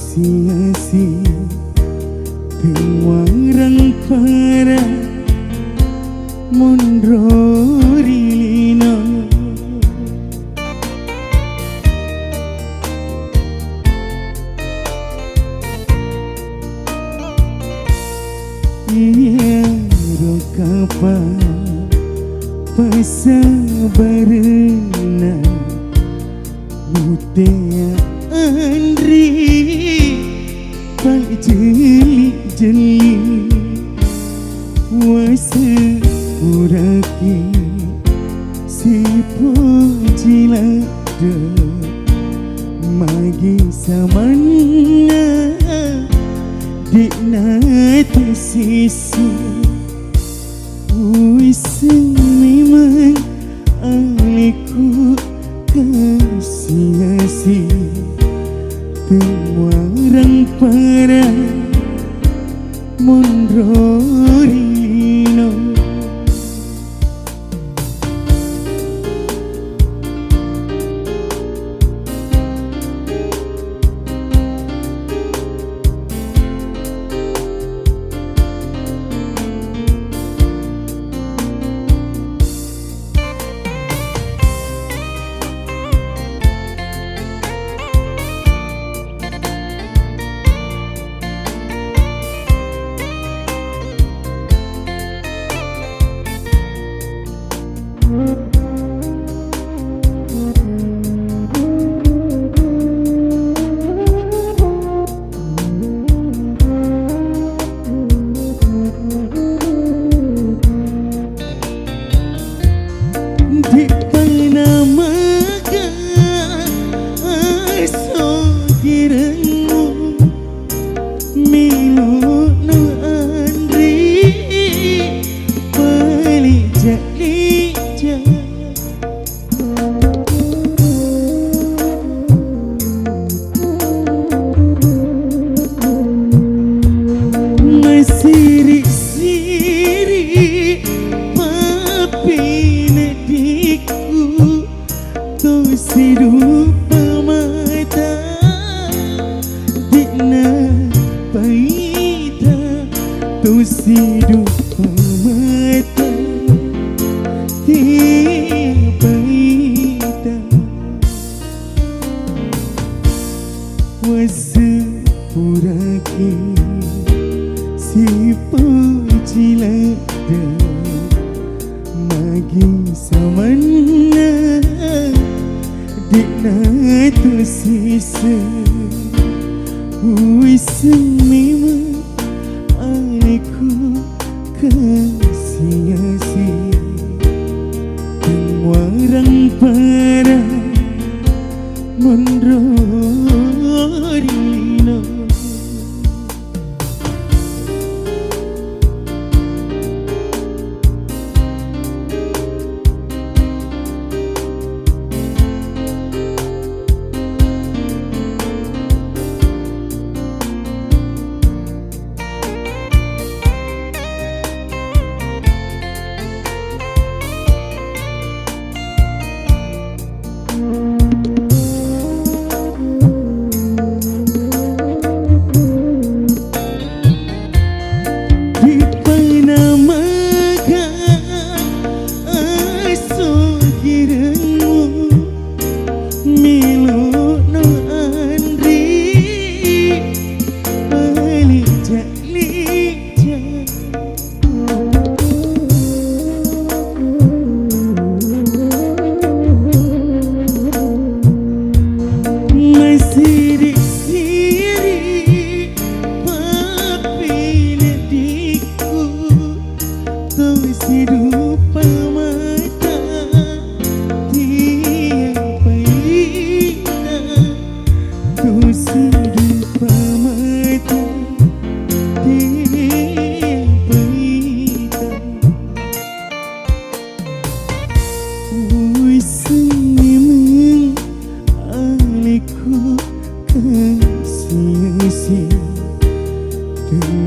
sia-sia pengarang para mondrorilino iya rokapa pasabarena mutia andri pak jeli-jeli wasa uraki si pujilada magi samana dikna tersisi wiseng memang aliku kasih-kasih pengarang para mondrorino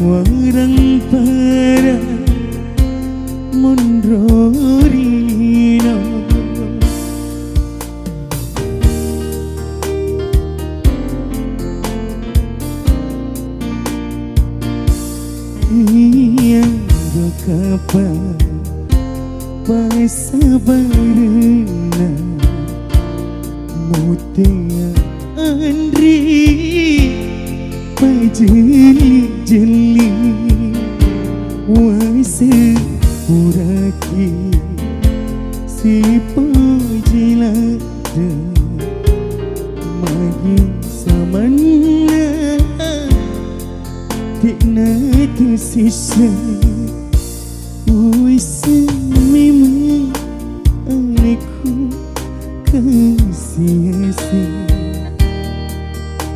pengarang para mondrorino kapan pasabarna mutia andri pajeli-jeli wase puraki si pajilada magi samana tikna tu sisa wase memang aku kasih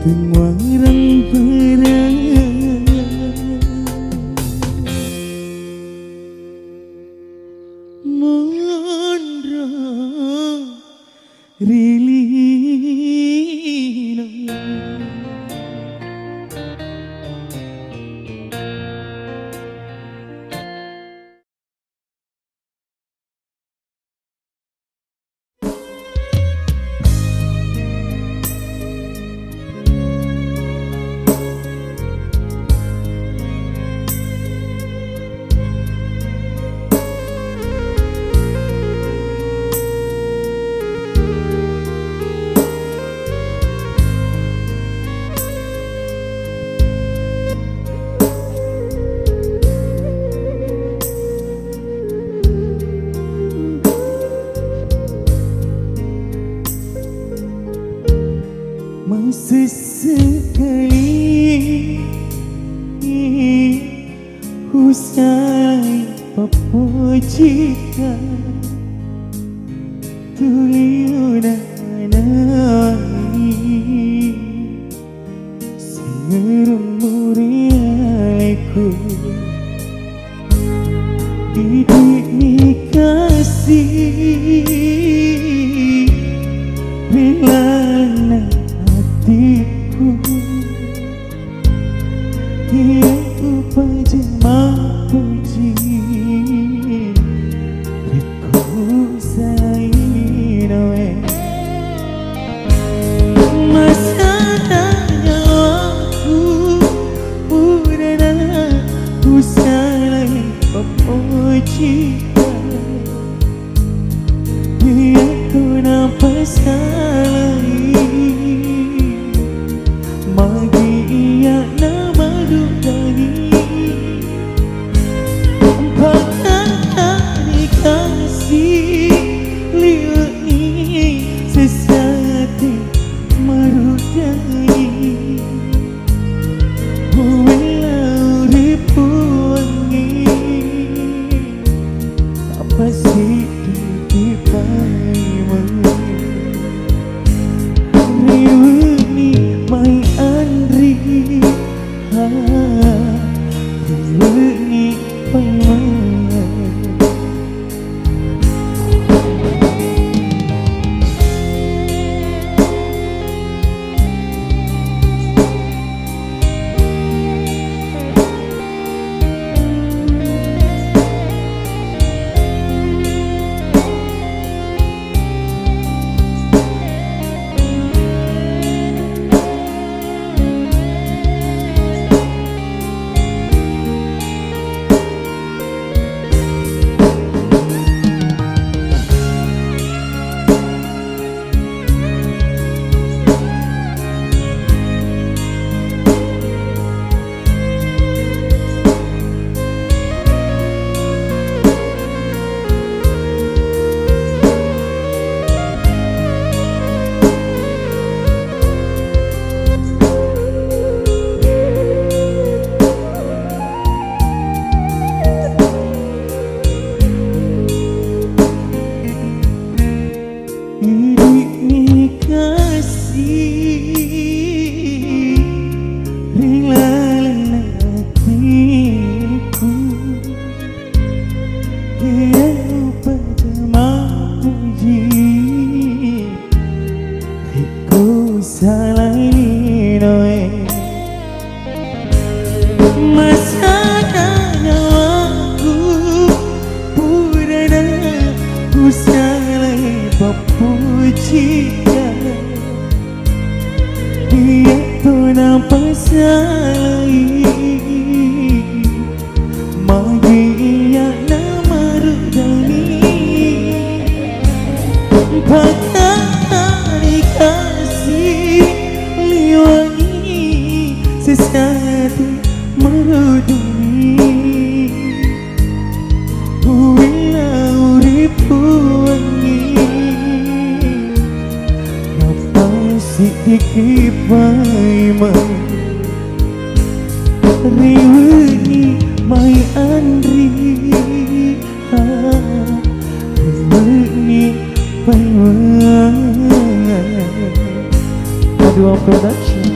Tengwarang perang Mondra Rilina Sesekali usai papojika tuliunanai sengeremurialeku didik kasih bilana hatiku dia upajama puji aku sainoe masanya aku udana usalai papuji dia ku nampak salai magi ia nama dudani Pakana dikasih liuni sesati marudai Walau ribuangi apa sih dipaimu Riuni mai andri Riuni mai Dia tu nampak salai magi ia sesuatu merudumi Wilau ribu wangi Napa sedikit baimai Riwani mai andri Riwani baimai Adua Production.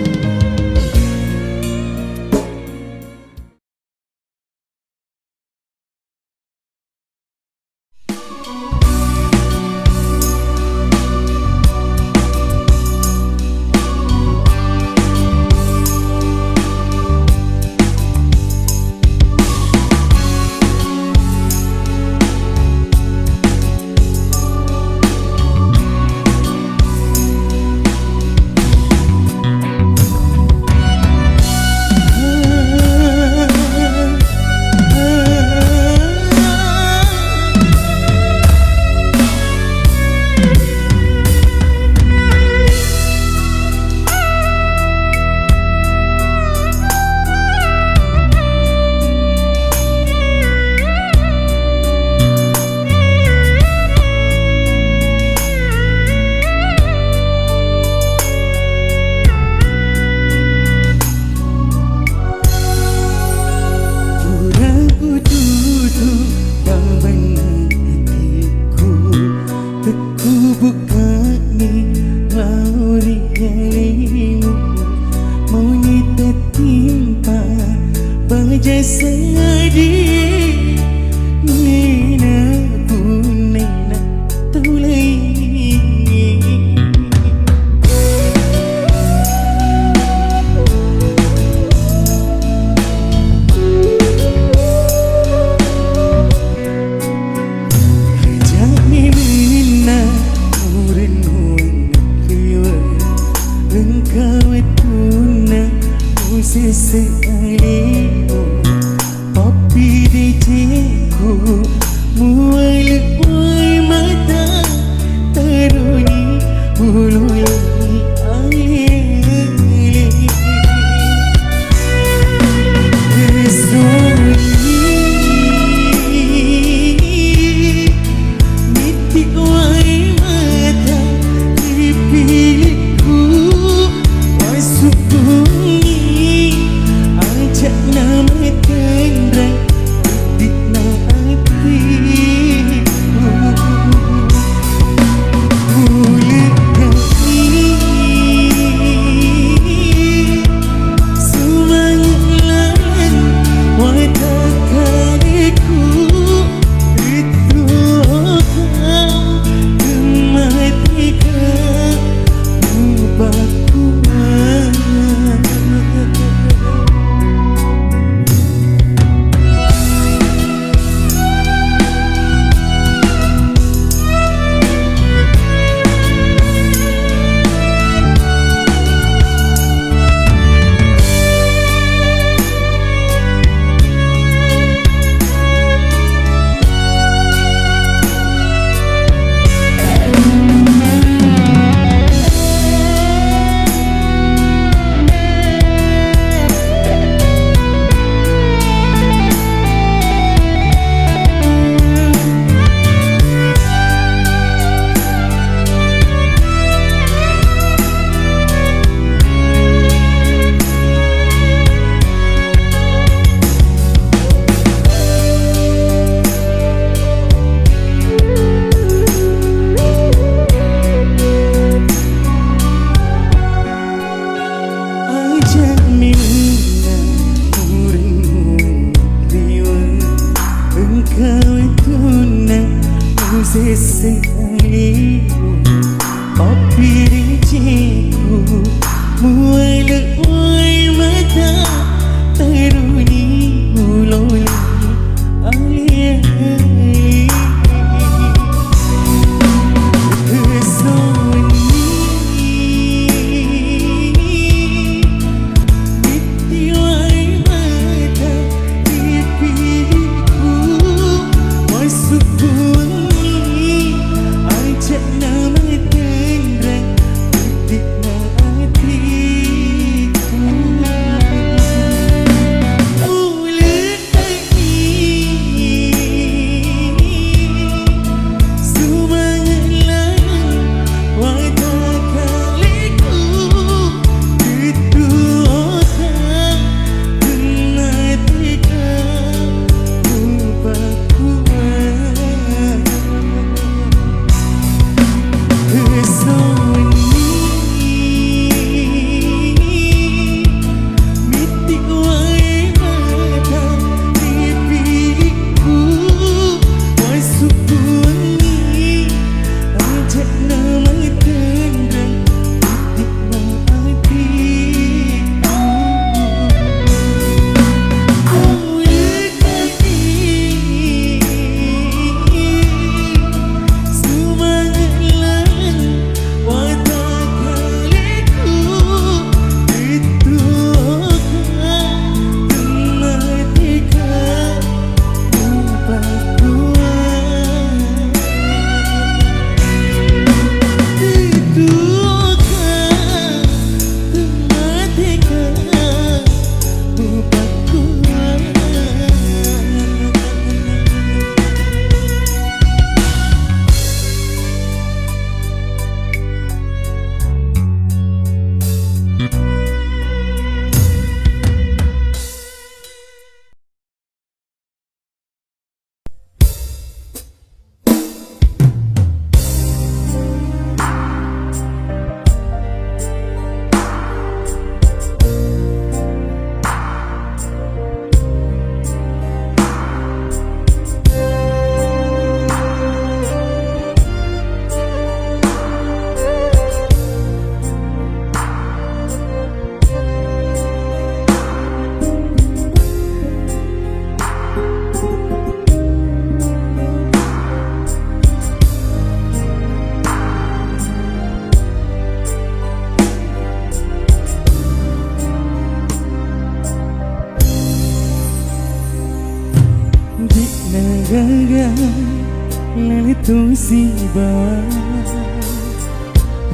Lele tu si ba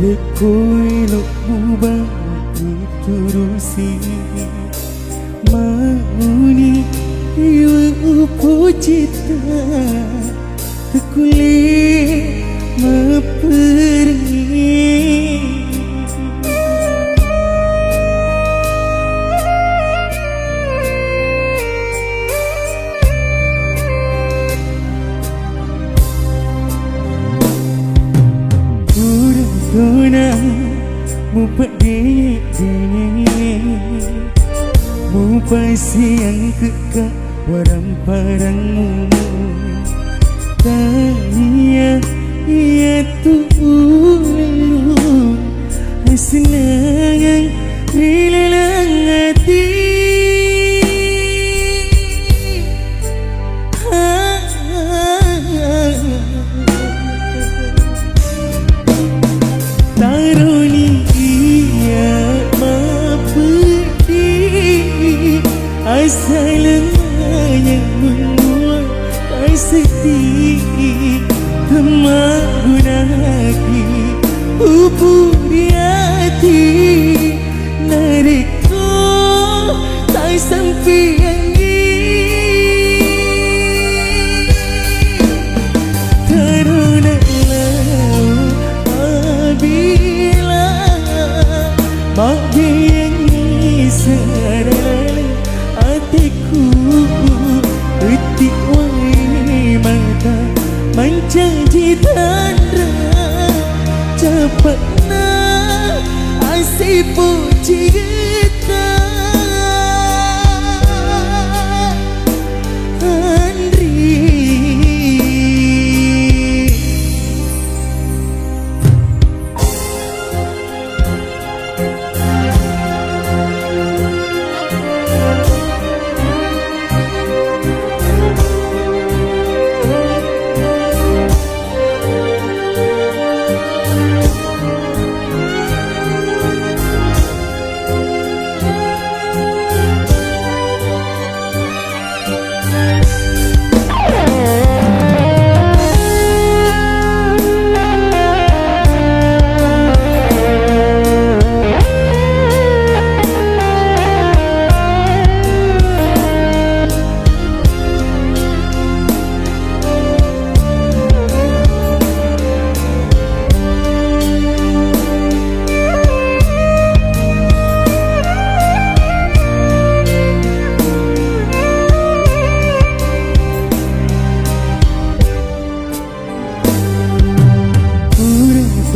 Rekoi lok buba itu rusi Mauni iwa pujita Tekuli pergi Tuna mupa dini mupa siang kekak waram parangmu tanya ia tu lalu senang rilang hati Asalnya menguat sedih Kemagunaki Upu di hati Nariko Tak sampai angin Terunalah Bila Mak biangi Sarala hatiku Etik wai mata Menjanji tanda Cepatna Asyik puji kita Andri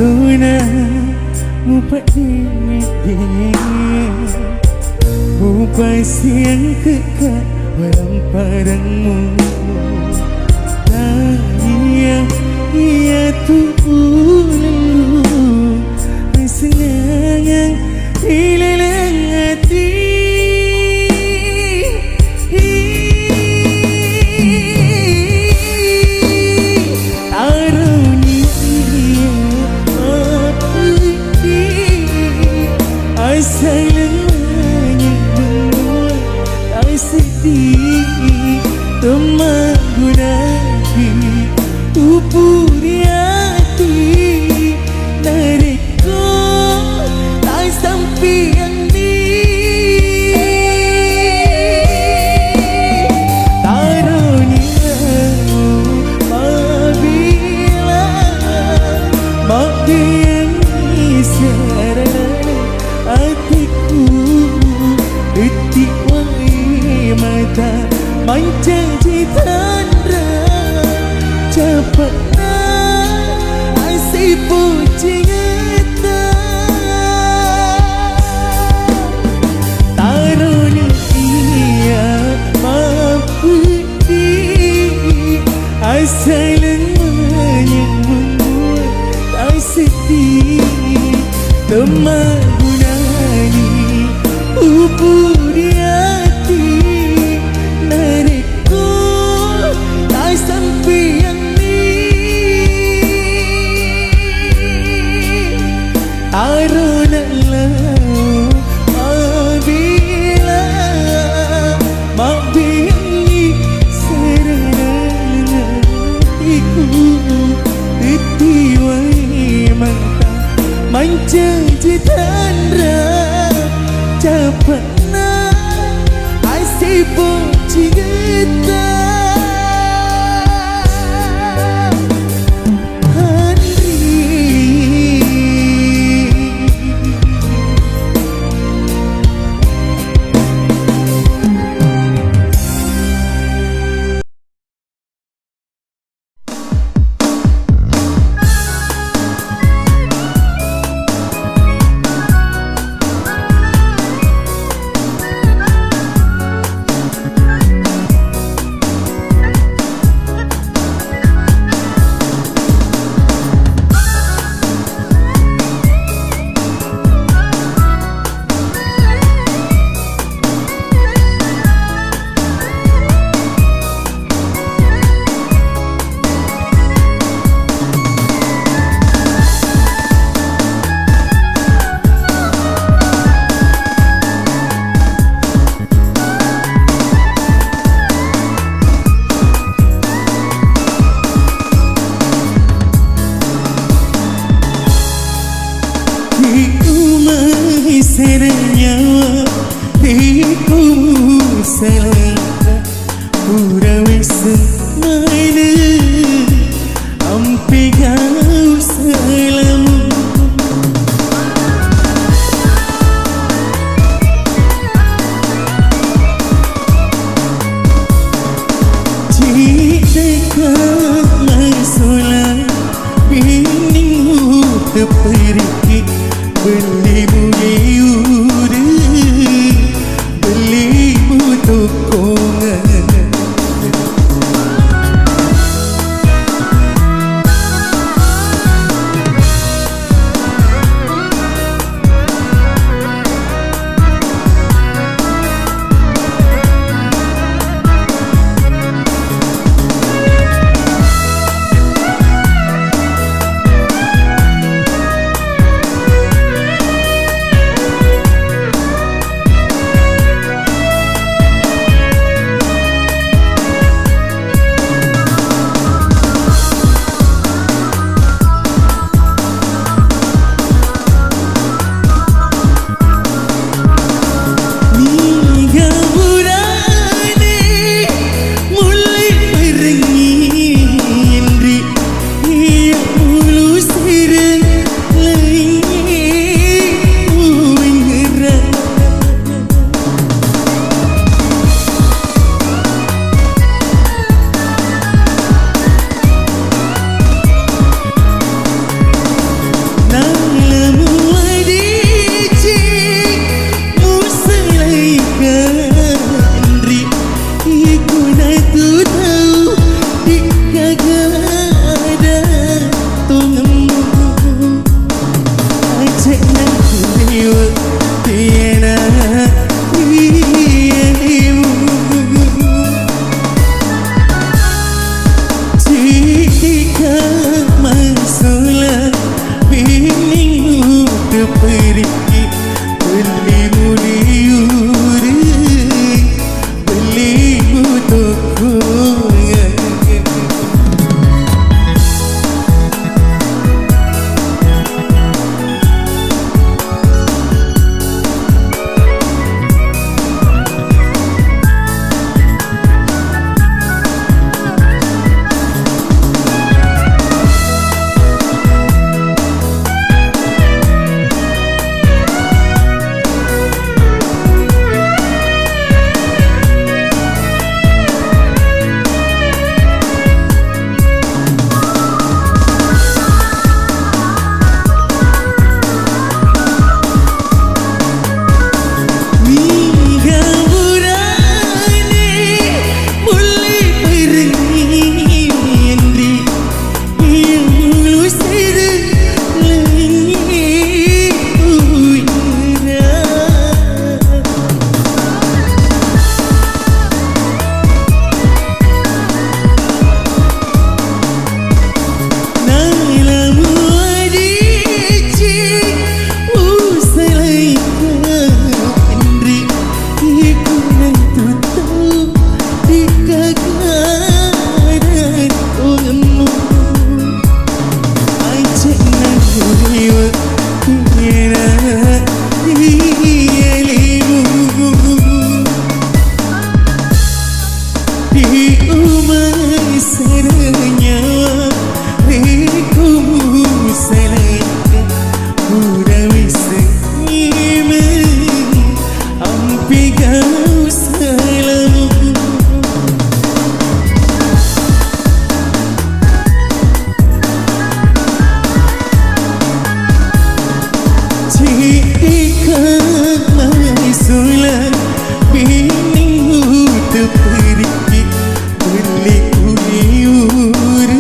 Tuna mupa dini mupa siang kekak waram parangmu tanya ia tu lalu senang hilang hati Asalnya menguat tak sedih Kemagunaki Upu di hati Nariko tak sampai angin Taruniamu Mabila Mabiangi sarana hatiku Etik wai mata Menjanji tanda Cepatlah Asyik puji kita Tarunia mampu di Asalnya membuat tak sedih Kemagunani Upu di hati Nariko tak sampai angin cerita Serenyawa diku selera Purawi semaina Ampi gau selamu Jika masalah Biningmu terpergi Belimu diuru Belimu tokongan Minggu terpergi beli kuyur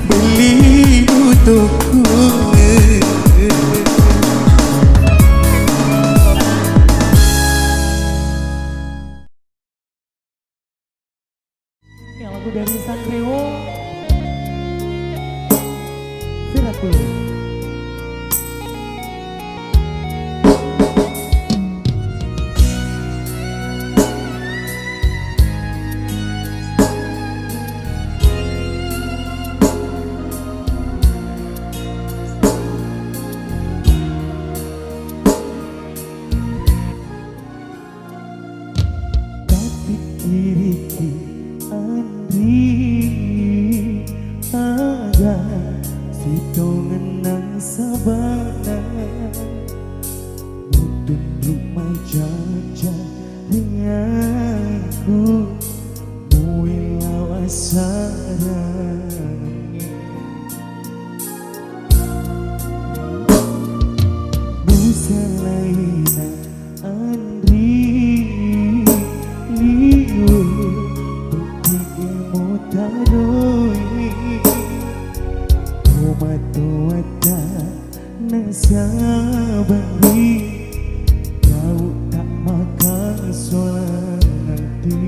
beli untukku. Yang lagu dari Sanreo Viratul. Tapi diriku Andri ada si dongenang sabana mutun rumah jaja denganku muilau asara busa laina Andri liu Motaroi Rumah tuata nasabari Kau tak makan soal nanti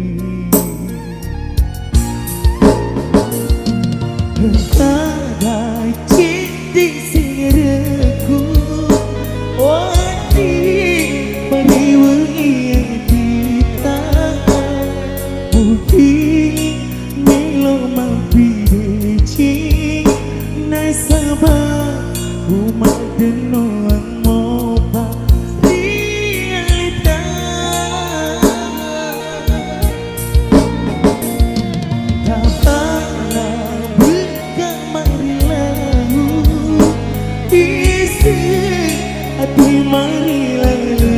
Ada cinti singirku Wadi periwangi yang kita Mungkin Nasabah rumah denuang moba realita Tapala buka marilahu isi hati marilahu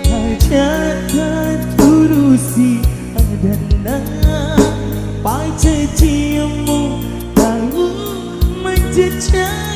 hajatkan turusi adana paca ciamu tahu menjejai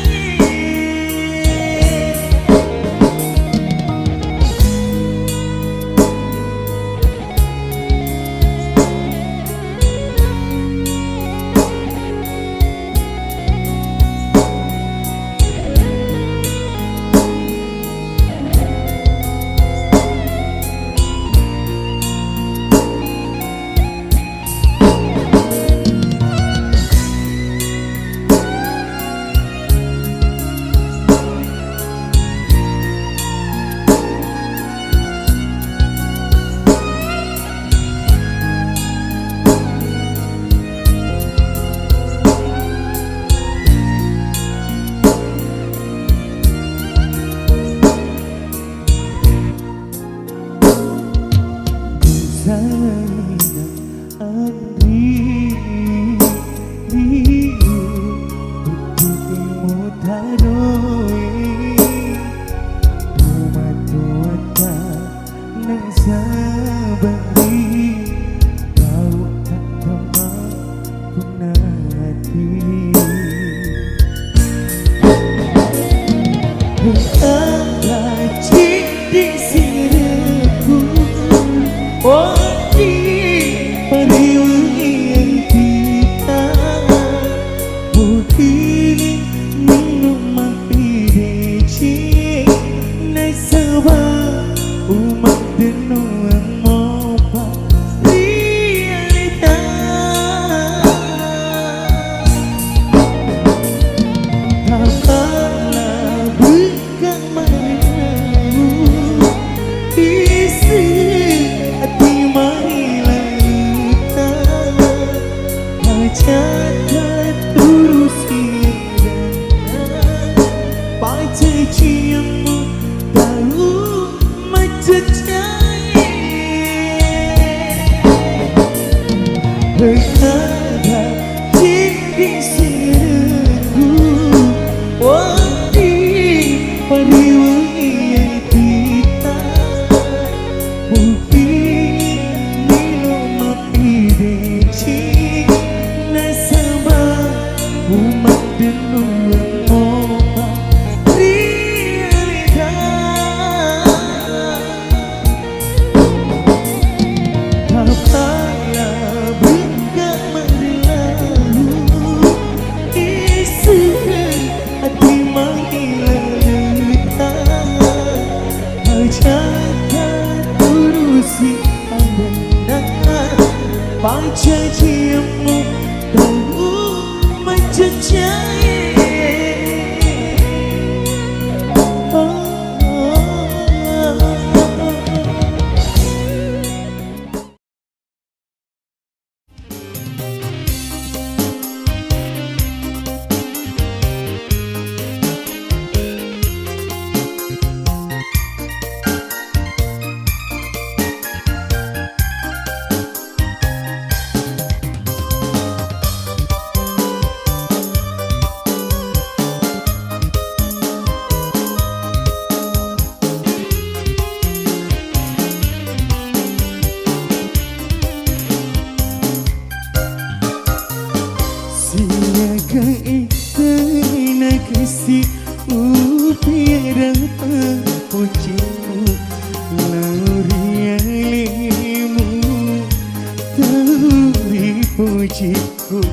terusi adalah pacar ciummu tahu menjejai. pujiku.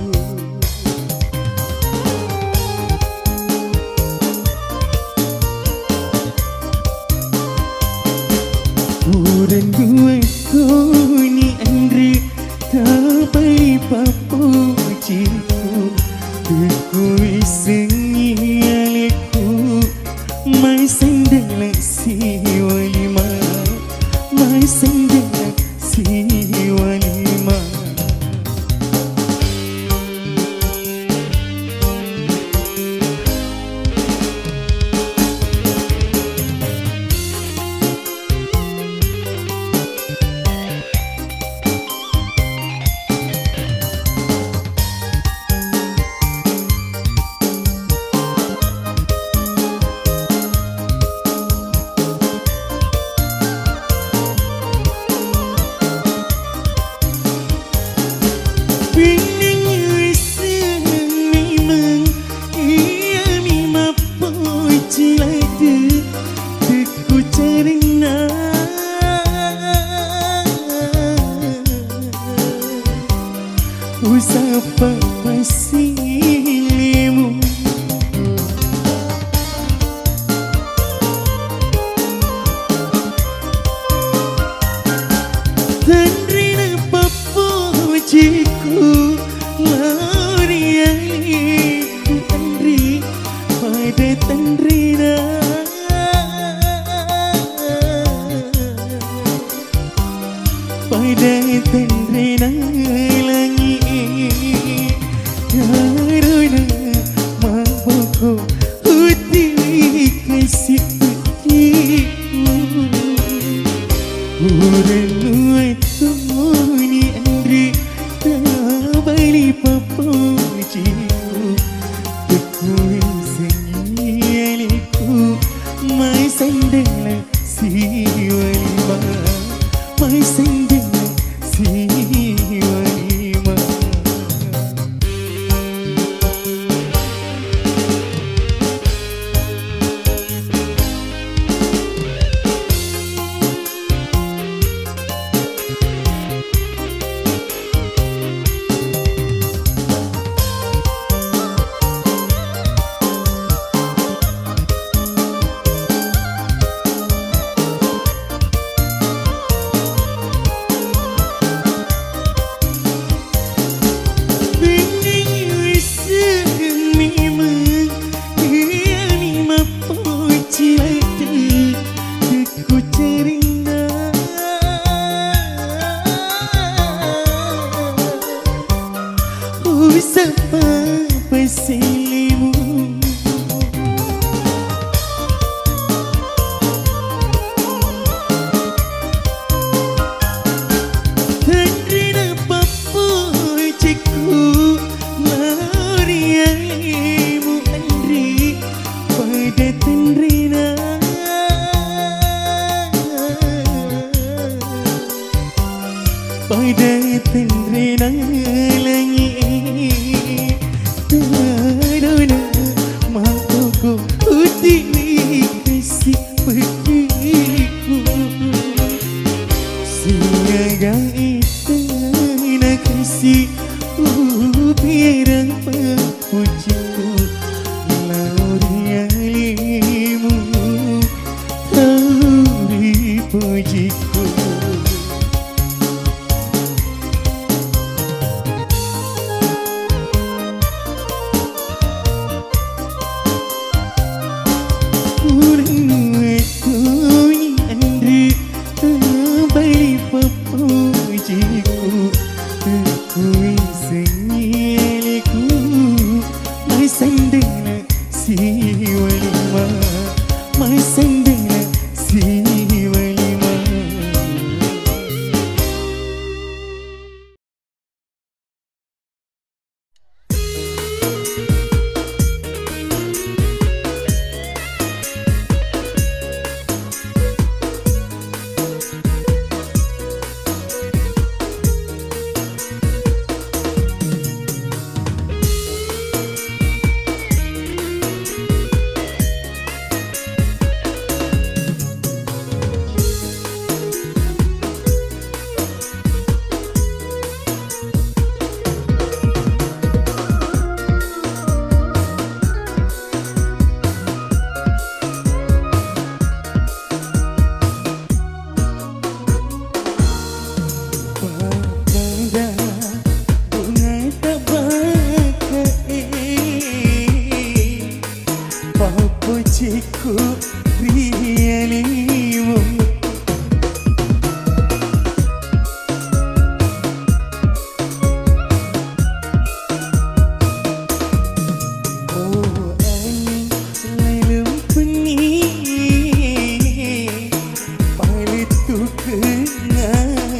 kena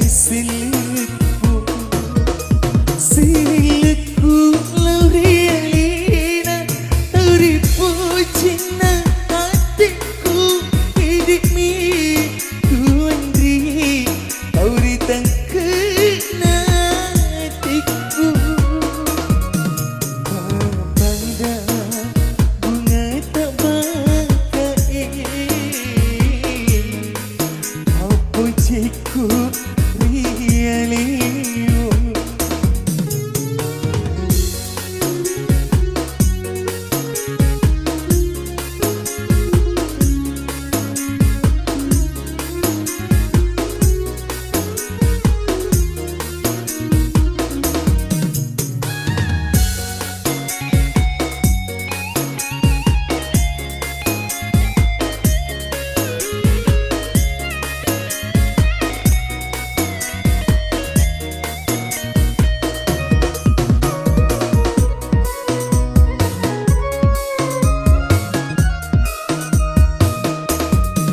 silitku silitku laurialina teripu cina hatiku hidup mi kuandri tauri tak kena hatiku pada bunga tak bakai apa cikgu rialiu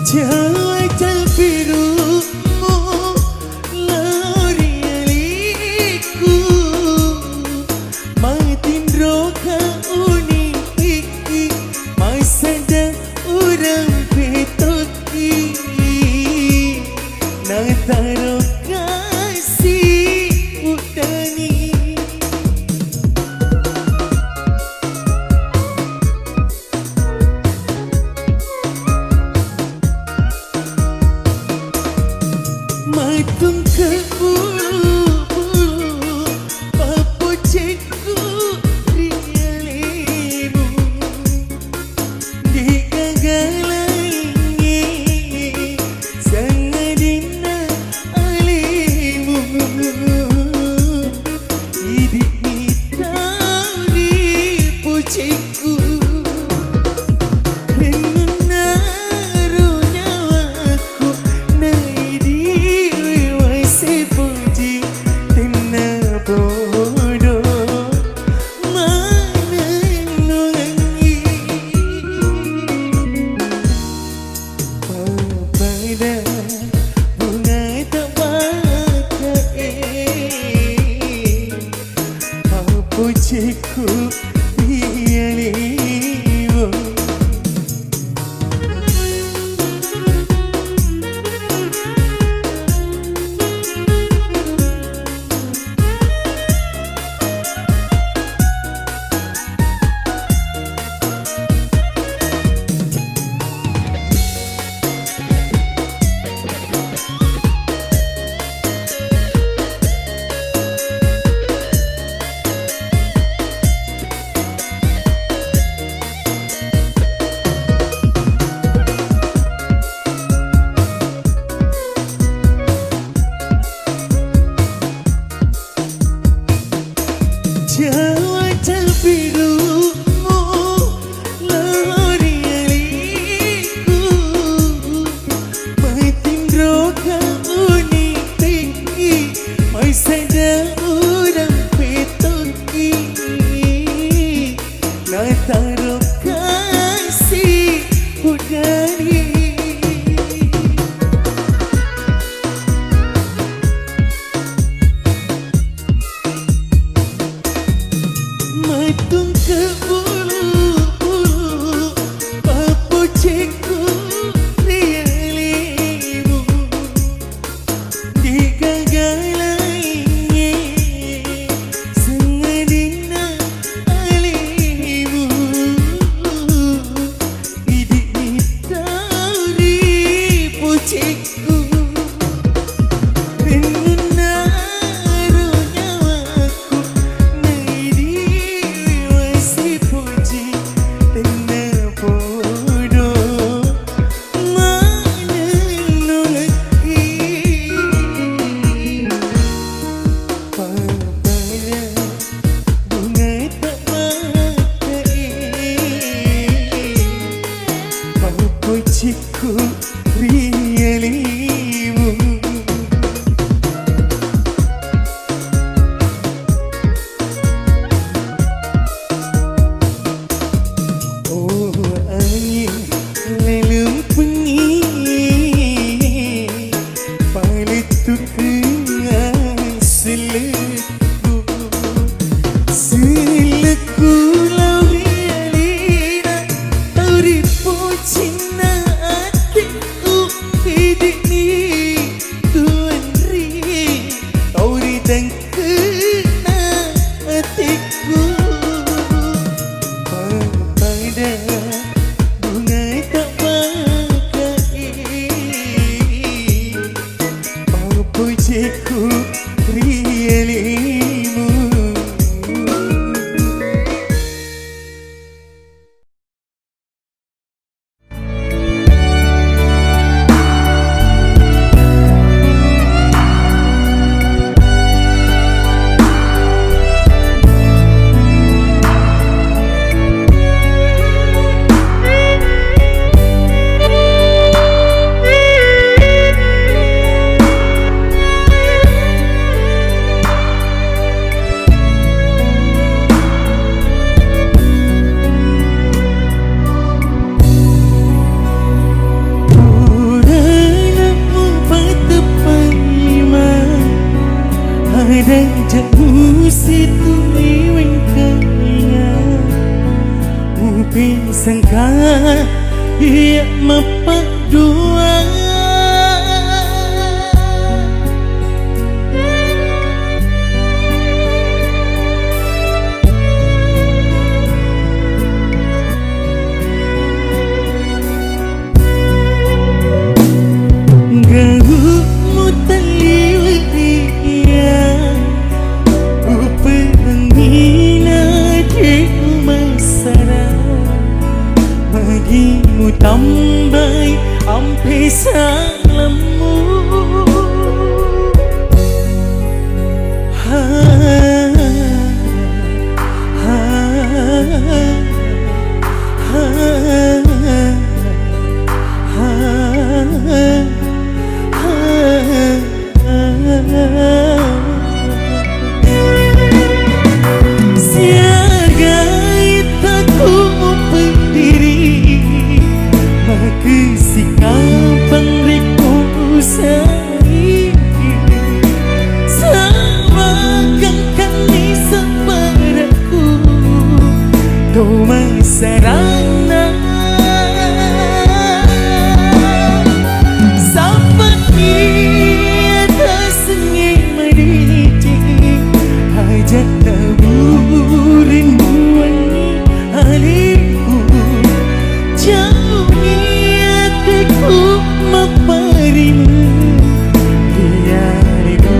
Jajal birumu laurialiku matin roka uniki masada urang petoki nataro kasih udani matung ke bulu papo cikgu rialimu digagalangi sangadina alimu hidup kita ripu cikgu pujiku rielimu. Jauh situ liwing kaya Mungkin sangka ia mapak dua Gahumu taliwag dia Bagimu tambah ampe salamu ha, ha, ha, ha, Kesikapan riku sari Samakan kami sepadaku Doma sarana Seperti ada sengi merici Hajat taburin buani haliku Jauh ku maparimu rialimu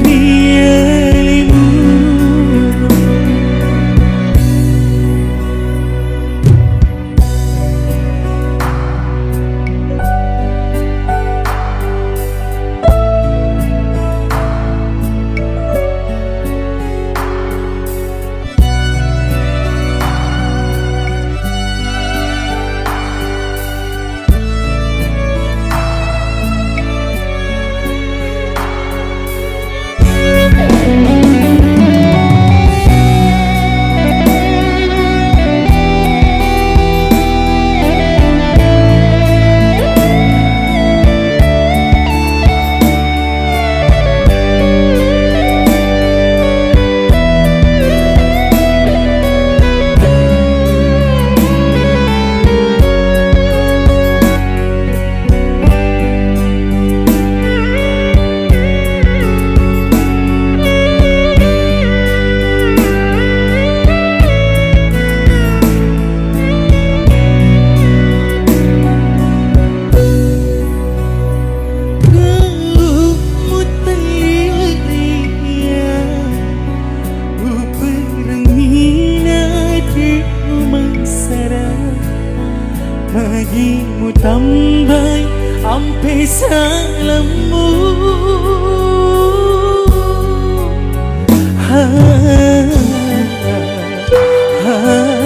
rialimu Bagimu tambah ampe salamu ha, ha, ha,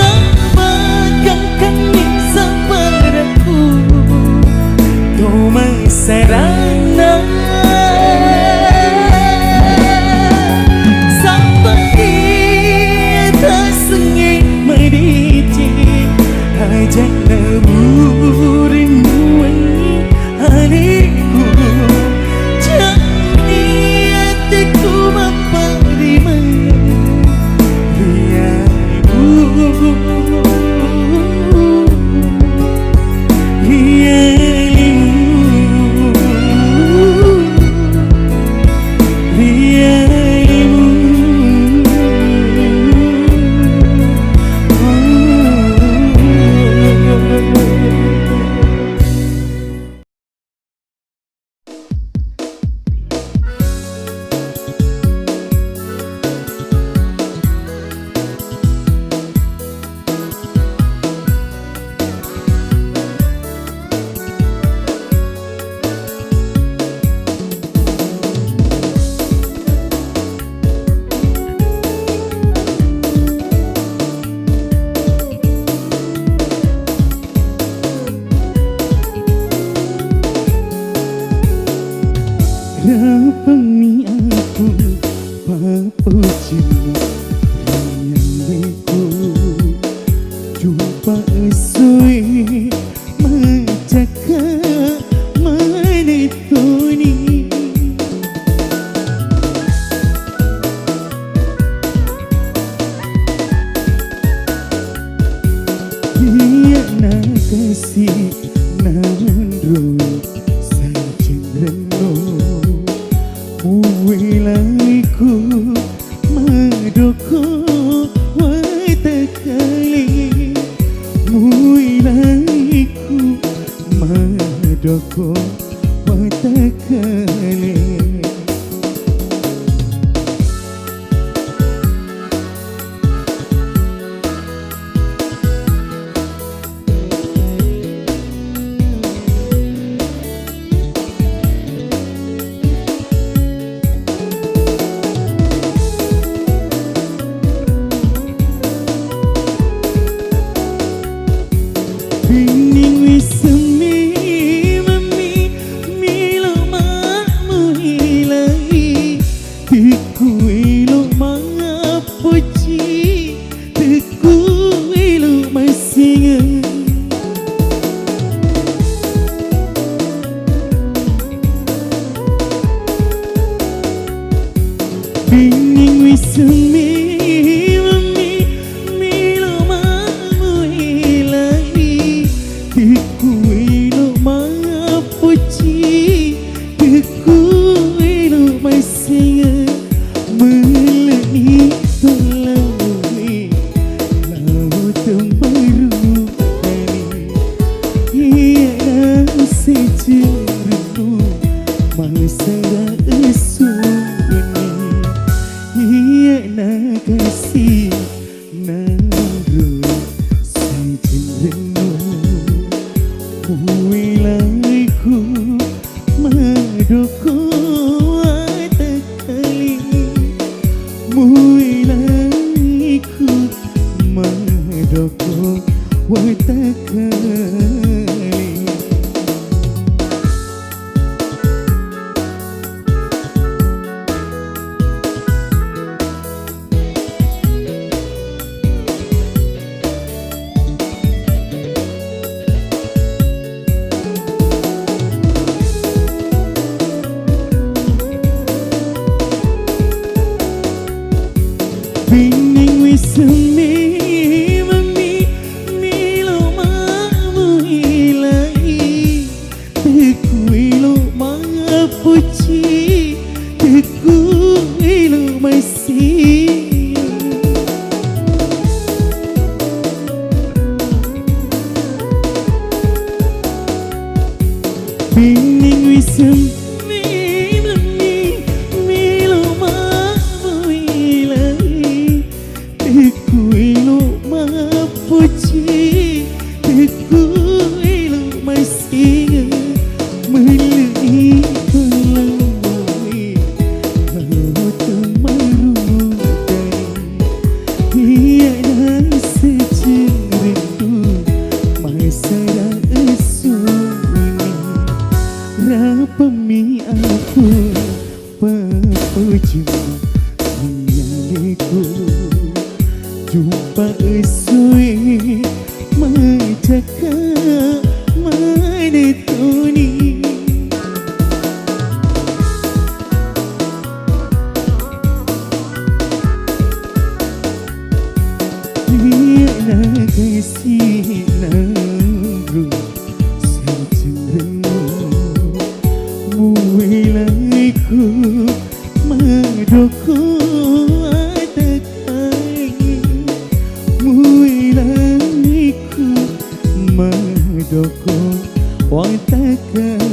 Samakan kami pemi aku Papa cinta yang beku Jumpa esoi Mencakap menetuni Dia nak kasih Nandro Sajen reno Uwilaiku Madoko Watakali Uwilaiku Madoko Watakali Bening wisemi mami milo mamu hilai Tiku ilo mangapuji Tiku ilo masinga Bening wisemi mami milo mamu hilai Tiku ilo mangapuji Tiku ilo masinga Melani tolawi Laut baru kali Ia sejeru Masara esuni Ia nak kasih Nandro sejeru Uwilaiku Madoko Watakali Uwilaiku Madoko Watakali Bening wisemi mami milo mamu hilai Tiku ilo mangapuji Tiku ilo masih Bening wisemi mami milo mamu hilai Tiku ilo mapuji Tiku ilo masih Melai tolawi Laut marudai Ia dah sejeru Masara esuni Rapami aku Papujima Menyanyiku Jumpa esoi Mencakap menetuni Dia nak kasih Nandro sejeru Uwilaiku Madoko Watakali Uwilaiku Madoko Watakali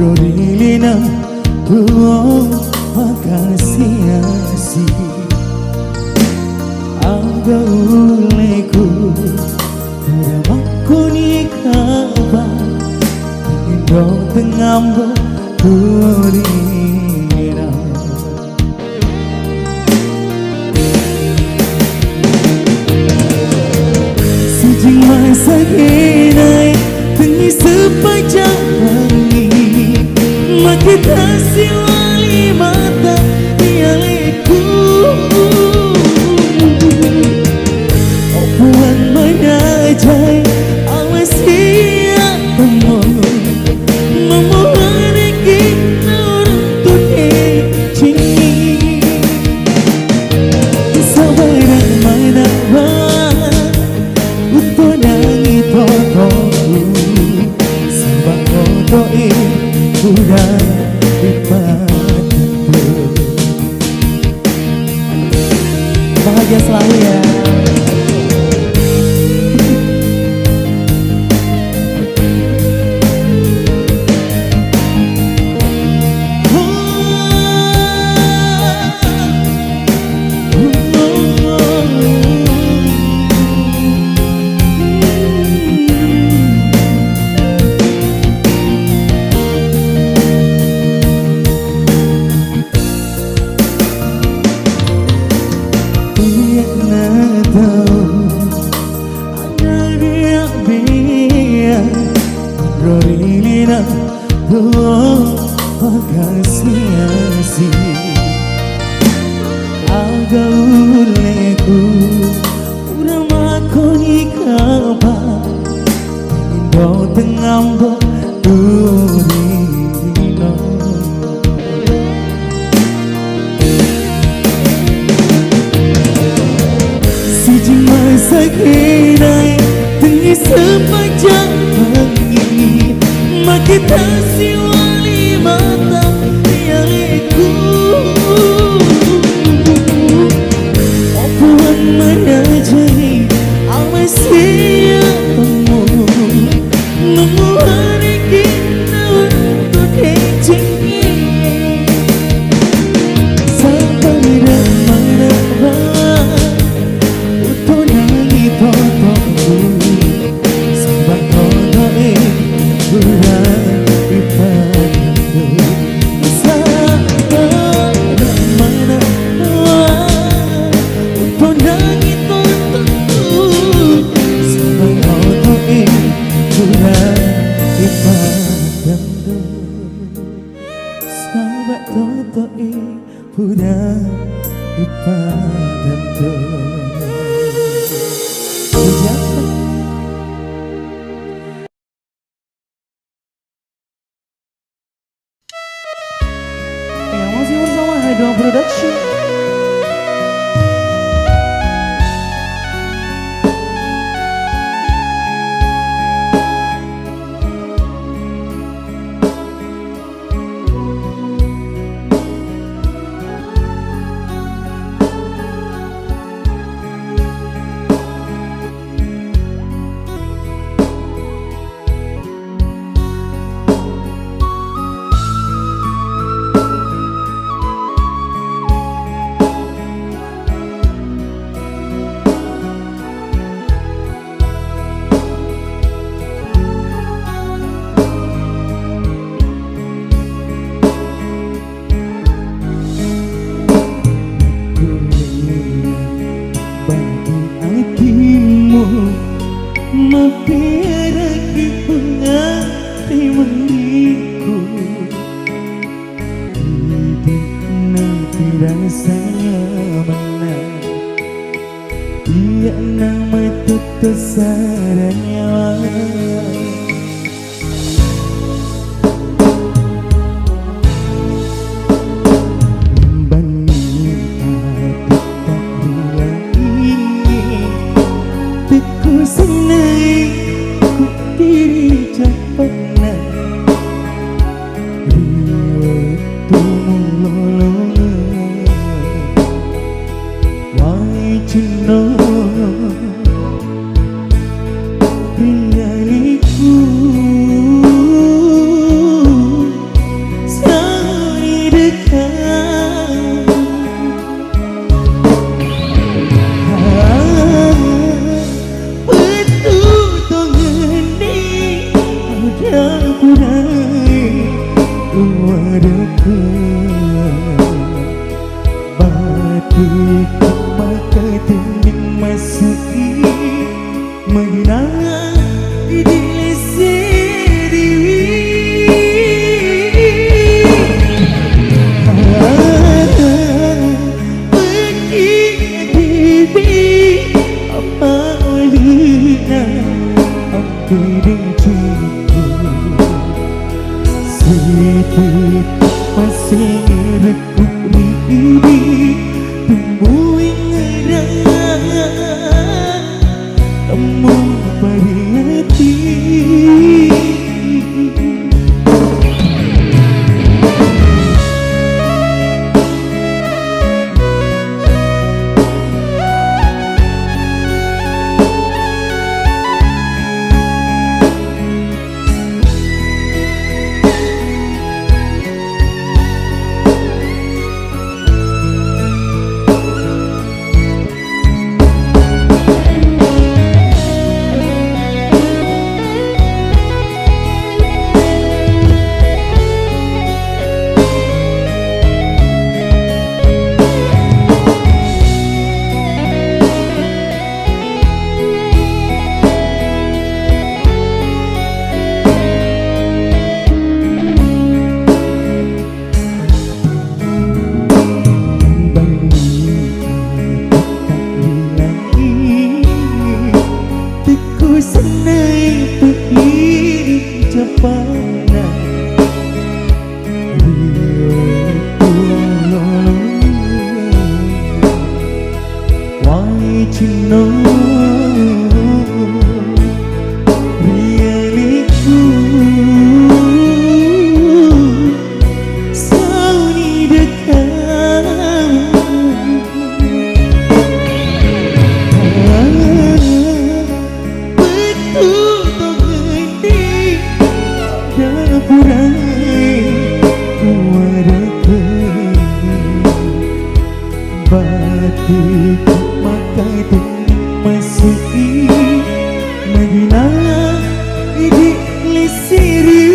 Rodilina tuo makasiasi Aga uleku Udah makuni kabar Indo tengambo Rodilina Sejing masa kenai Tengi sepanjang hari Makita siwali mata Tialeku Opuan menajai Awas ia temu Memohon kita untuk cingi Sabaran mana Untuk nangi totoku Sabak totoe Udah bahagia selalu ya. Rodilina tuo makasiasi Aga uleku Udah makoni kabar Indo tengambo Rodilina Sejing masa kenai Tengi sepanjang hari Makita siwali mata Tialeku Opuan menajai Awas ia temu Memohon kita untuk dicingi Sampai mana Untuk nangi totoku Sabak totoe Udah dipadaku Sabar mana Untuk nangi totoku Sabak totoe Udah dipadaku Sabak totoe Udah dipadaku Masih bersama Hydro Production. Mempera penghati meniku Hidup nanti rasanya menang Ia nama tutus sarannya Senai ku diri cepatna Riwatu mulolongan Wai cino Riali batik maka tening masuki mengenang diri sendiri begini apa olehnya hampir cinta sedikit masih rekuk ini tumbuh ngerang temu pariyati senai berdiri cepana why cino rialiku sauni dekat batik maka tening masuki mengenang diri sendiri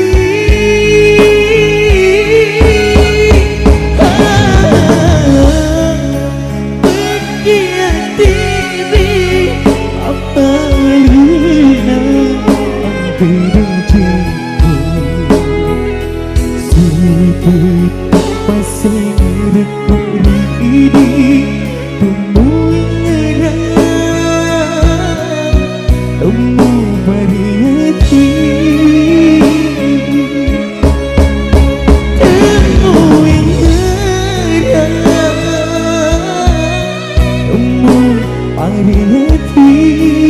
begini apa lina hampir cinta sedikit masih rekuk ini tumbuh ngerang temu pariyati temu ngerang temu pariyati